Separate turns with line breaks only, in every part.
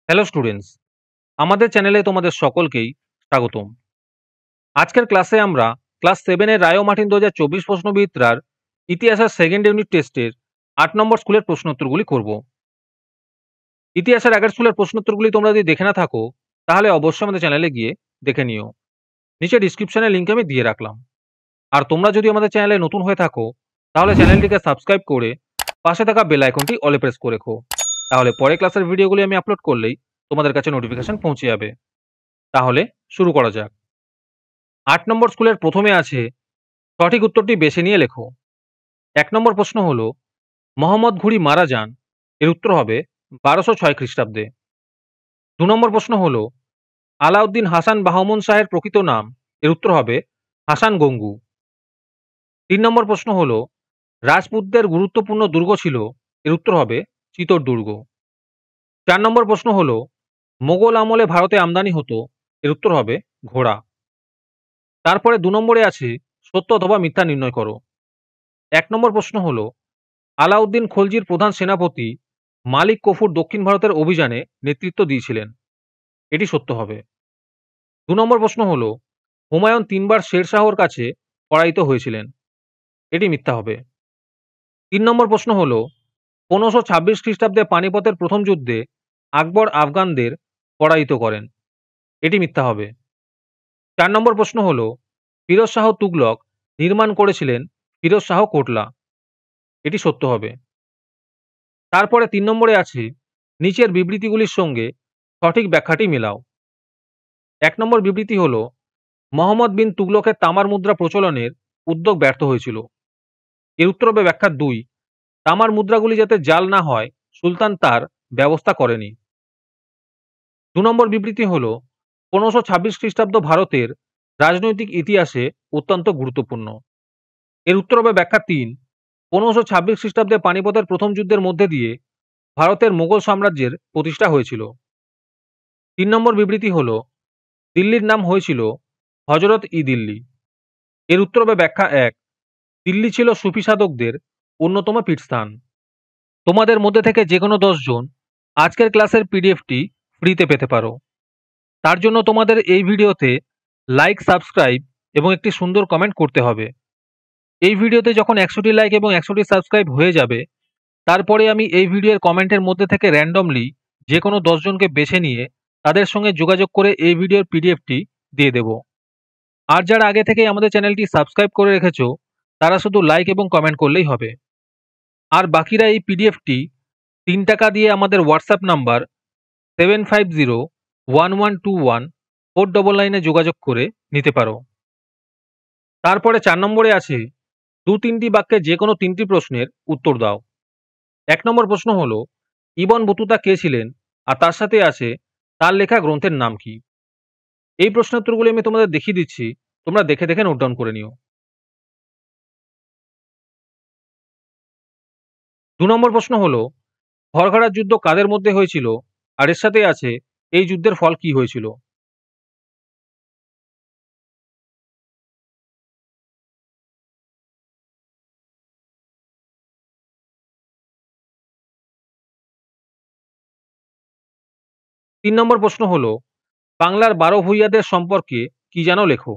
Hello students, আমাদের চ্যানেলে তোমাদের সকলকেই স্বাগতম। আজকের ক্লাসে আমরা ক্লাস 7 এর রায় ও মার্টিন 2024 প্রশ্নবিদ্যার ইতিহাসের সেকেন্ড ইউনিট টেস্টের 8 নম্বর স্কুলের প্রশ্নোত্তরগুলি করব। ইতিহাসের আগের স্কুলের প্রশ্নোত্তরগুলি তোমরা যদি দেখে না থাকো তাহলে অবশ্যই আমাদের চ্যানেলে গিয়ে দেখে নিও। নিচে ডিসক্রিপশনে লিংক আমি দিয়ে রাখলাম। আর তোমরা যদি আমাদের চ্যানেলে নতুন হয়ে থাকো তাহলে চ্যানেলটিকে সাবস্ক্রাইব করে পাশে থাকা বেল আইকনটি অলে প্রেস করে রেখো। তাহলে পরে ক্লাসের ভিডিওগুলি আমি আপলোড করলেই তোমাদের কাছে নোটিফিকেশন পৌঁছে যাবে। তাহলে শুরু করা যাক। 8 নম্বর স্কুলের প্রথমে আছে সঠিক উত্তরটি বেছে নিয়ে লেখো। 1 নম্বর প্রশ্ন হলো মোহাম্মদ ঘুরি মারা যান, এর উত্তর হবে 1206 খ্রিস্টাব্দে। 2 নম্বর প্রশ্ন হলো আলাউদ্দিন হাসান বাহমন শাহের প্রকৃত নাম, এর উত্তর হবে হাসান গঙ্গু। 3 নম্বর প্রশ্ন হলো রাজপুতদের গুরুত্বপূর্ণ দুর্গ ছিল, এর উত্তর হবে চিতোর দুর্গ। 4 নম্বর প্রশ্ন হলো মোগল আমলে ভারতে আমদানি হতো, এর উত্তর হবে ঘোড়া। তারপরে 2 নম্বরে আছে সত্য অথবা মিথ্যা নির্ণয় করো। 1 নম্বর প্রশ্ন হলো আলাউদ্দিন খলজির প্রধান সেনাপতি মালিক কফুর দক্ষিণ ভারতের অভিযানে নেতৃত্ব দিয়েছিলেন, এটি সত্য হবে। 2 নম্বর প্রশ্ন হলো হুমায়ুন 3বার শের শাহর কাছে পরাজিত হয়েছিলেন, এটি মিথ্যা হবে। 3 নম্বর প্রশ্ন হলো 1526 খ্রিস্টাব্দে পানিপথের প্রথম যুদ্ধে আকবর আফগানদের পরাজিত করেন, এটি মিথ্যা হবে। 4 নম্বর প্রশ্ন হলো ফিরোজ শাহ তুগলক নির্মাণ করেছিলেন ফিরোজ শাহ কোটলা, এটি সত্য হবে। তারপরে 3 নম্বরে আছে নিচের বিবৃতিগুলির সঙ্গে সঠিক ব্যাখ্যাটি মেলাও। 1 নম্বর বিবৃতি হলো মোহাম্মদ বিন তুগলকের তামার মুদ্রা প্রচলনের উদ্যোগ ব্যর্থ হয়েছিল, এর উত্তর হবে ব্যাখ্যা 2, তামার মুদ্রাগুলি যাতে জাল না হয় সুলতান তার ব্যবস্থা করেনি। 2 নম্বর বিবৃতি হলো 1526 খ্রিস্টাব্দ ভারতের রাজনৈতিক ইতিহাসে অত্যন্ত গুরুত্বপূর্ণ, এর উত্তর হবে ব্যাখ্যা 3, 1526 খ্রিস্টাব্দে পানিপথের প্রথম যুদ্ধের মধ্যে দিয়ে ভারতের মোগল সাম্রাজ্যের প্রতিষ্ঠা হয়েছিল। 3 নম্বর বিবৃতি হলো দিল্লির নাম হয়েছিল হজরত ই দিল্লি, এর উত্তর হবে ব্যাখ্যা 1, দিল্লি ছিল সুফি সাধকদের অন্যতম পীঠস্থান। তোমাদের মধ্যে থেকে যে কোনো 10 জন আজকের ক্লাসের পিডিএফটি ফ্রিতে পেতে পারো। তার জন্য তোমাদের এই ভিডিওতে লাইক, সাবস্ক্রাইব এবং একটি সুন্দর কমেন্ট করতে হবে। এই ভিডিওতে যখন 100টি লাইক এবং 100টি সাবস্ক্রাইব হয়ে যাবে তারপরে আমি এই ভিডিওর কমেন্টের মধ্যে থেকে র্যান্ডমলি যে কোনো 10 জনকে বেছে নিয়ে তাদের সঙ্গে যোগাযোগ করে এই ভিডিওর পিডিএফটি দিয়ে দেব। আর যারা আগে থেকেই আমাদের চ্যানেলটি সাবস্ক্রাইব করে রেখেছো তারা শুধু লাইক এবং কমেন্ট করলেই হবে। আর বাকিরা এই পিডিএফটি 3 টাকা দিয়ে আমাদের হোয়াটসঅ্যাপ নাম্বার 7501121499 যোগাযোগ করে নিতে পারো। তারপরে 4 নম্বরে আছে 2-3টি বাক্যে যে কোনো 3টি প্রশ্নের উত্তর দাও। 1 নম্বর প্রশ্ন হলো ইবন বতুতা কে ছিলেন আর তার সাথে আছে তার লেখা গ্রন্থের নাম কি। এই প্রশ্নের উত্তরগুলি আমি তোমাদের দেখিয়ে দিচ্ছি, তোমরা দেখে দেখে নোট ডাউন করে নিও। 2 নম্বর প্রশ্ন হলো ঘরঘাড়ার যুদ্ধ কাদের মধ্যে হয়েছিল আর এর সাথে আছে এই যুদ্ধের ফল কি হয়েছিল। তিন নম্বর প্রশ্ন হলো বাংলার 12 ভূঁইয়াদের সম্পর্কে কি জানো লেখো।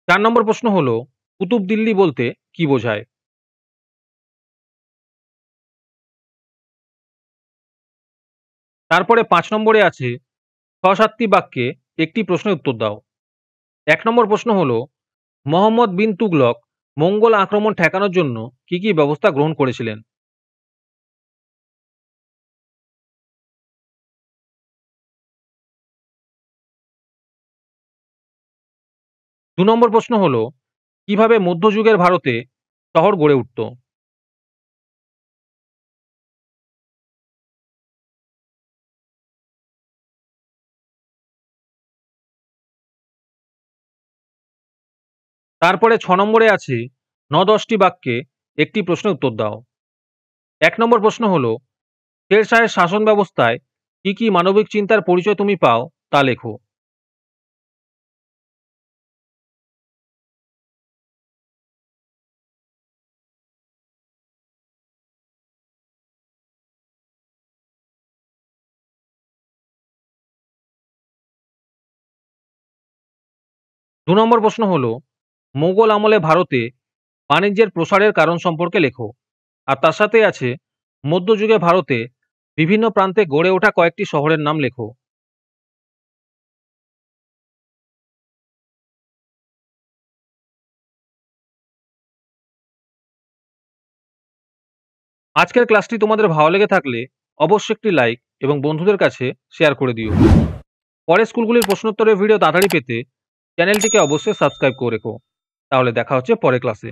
4 নম্বর প্রশ্ন হলো কুতুব দিল্লি বলতে কি বোঝায়। তারপরে 5 নম্বরে আছে 6-7টি বাক্যে একটি প্রশ্নের উত্তর দাও। 1 নম্বর প্রশ্ন হলো মোহাম্মদ বিন তুগলক মঙ্গল আক্রমণ ঠেকানোর জন্য কি কি ব্যবস্থা গ্রহণ করেছিলেন। দু নম্বর প্রশ্ন হলো কিভাবে মধ্যযুগের ভারতে শহর গড়ে উঠত। তারপরে 6 নম্বরে আছে 9-10টি বাক্যে একটি প্রশ্নের উত্তর দাও। 1 নম্বর প্রশ্ন হলো শের শাহের শাসন ব্যবস্থায় কি কি মানবিক চিন্তার পরিচয় তুমি পাও তা লেখো। 2 নম্বর প্রশ্ন হলো, মোগল আমলে ভারতে বাণিজ্যের প্রসারের কারণ সম্পর্কে লেখো। আর তার সাথেই আছে, মধ্যযুগে ভারতে বিভিন্ন প্রান্তে গড়ে ওঠা কয়েকটি শহরের নাম লেখো। আজকের ক্লাসটি তোমাদের ভালো লেগে থাকলে অবশ্যই একটি লাইক এবং বন্ধুদের কাছে শেয়ার করে দিও। পরে স্কুলগুলির প্রশ্নোত্তরের ভিডিও তাড়াতাড়ি পেতে চ্যানেলটিকে অবশ্যই সাবস্ক্রাইব করে রেখো। তাহলে দেখা হচ্ছে পরের ক্লাসে।